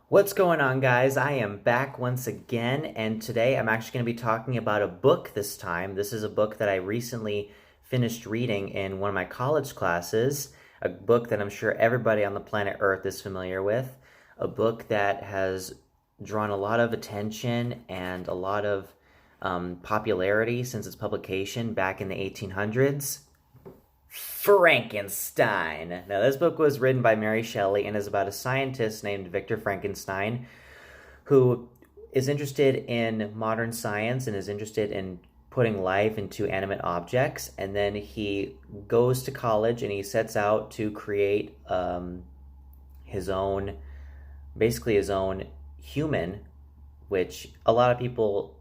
What's going on, guys? I am back once again, and today I'm actually going to be talking about a book this time. This is a book that I recently finished reading in one of my college classes, a book that I'm sure everybody on the planet Earth is familiar with, a book that has drawn a lot of attention and a lot of popularity since its publication back in the 1800s. Frankenstein. Now, this book was written by Mary Shelley and is about a scientist named Victor Frankenstein who is interested in modern science and is interested in putting life into animate objects. And then he goes to college and he sets out to create his own, basically his own human, which a lot of people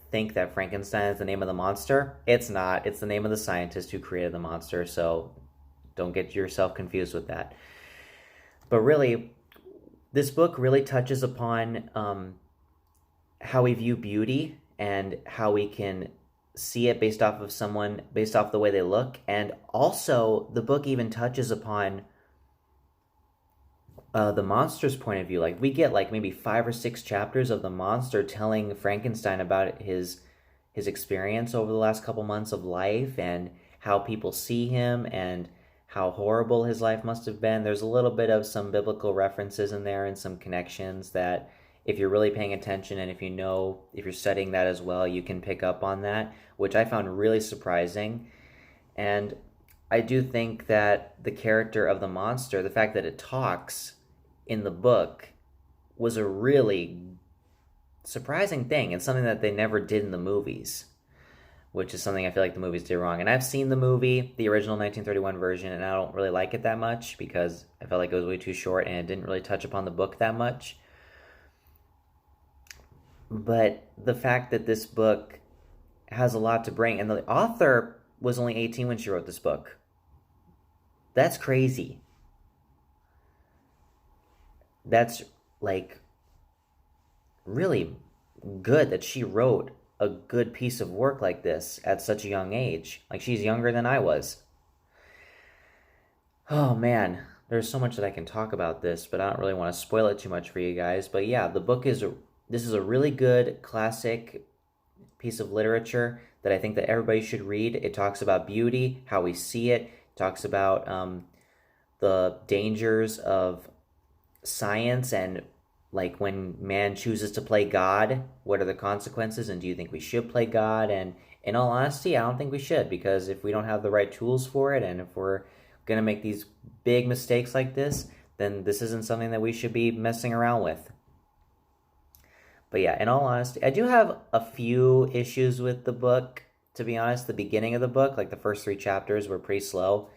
think that Frankenstein is the name of the monster. It's not. It's the name of the scientist who created the monster, so don't get yourself confused with that. But really, this book really touches upon how we view beauty and how we can see it based off the way they look. And also, the book even touches upon the monster's point of view. Like, we get like maybe 5 or 6 chapters of the monster telling Frankenstein about his experience over the last couple months of life and how people see him and how horrible his life must have been. There's a little bit of some biblical references in there and some connections that if you're really paying attention and if you're studying that as well, you can pick up on that, which I found really surprising. And I do think that the character of the monster, the fact that it talks in the book, was a really surprising thing and something that they never did in the movies, which is something I feel like the movies did wrong. And I've seen the movie, the original 1931 version, and I don't really like it that much because I felt like it was way too short and it didn't really touch upon the book that much. But the fact that this book has a lot to bring, and the author was only 18 when she wrote this book. That's crazy. That's like really good that she wrote a good piece of work like this at such a young age. Like, she's younger than I was. Oh man, there's so much that I can talk about this, but I don't really want to spoil it too much for you guys. But yeah, this is a really good classic piece of literature that I think that everybody should read. It talks about beauty, how we see it. It talks about the dangers of science and like when man chooses to play God, what are the consequences, and do you think we should play God? And in all honesty, I don't think we should, because if we don't have the right tools for it and if we're going to make these big mistakes like this, then this isn't something that we should be messing around with. But yeah, in all honesty, I do have a few issues with the book. To be honest, the beginning of the book, like the first 3 chapters, were pretty slow.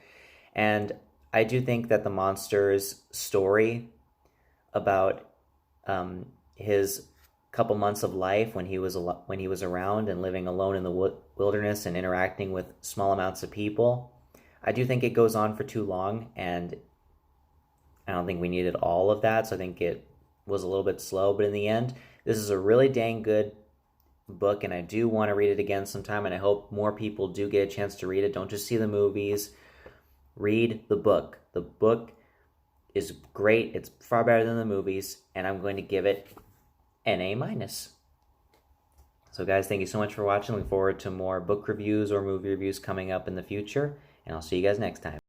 And I do think that the monster's story about his couple months of life when he was around and living alone in the wilderness and interacting with small amounts of people, I do think it goes on for too long, and I don't think we needed all of that. So I think it was a little bit slow, but in the end, this is a really dang good book, and I do want to read it again sometime, and I hope more people do get a chance to read it. Don't just see the movies. Read the book. The book is great. It's far better than the movies, and I'm going to give it an A-. So guys, thank you so much for watching. Look forward to more book reviews or movie reviews coming up in the future, and I'll see you guys next time.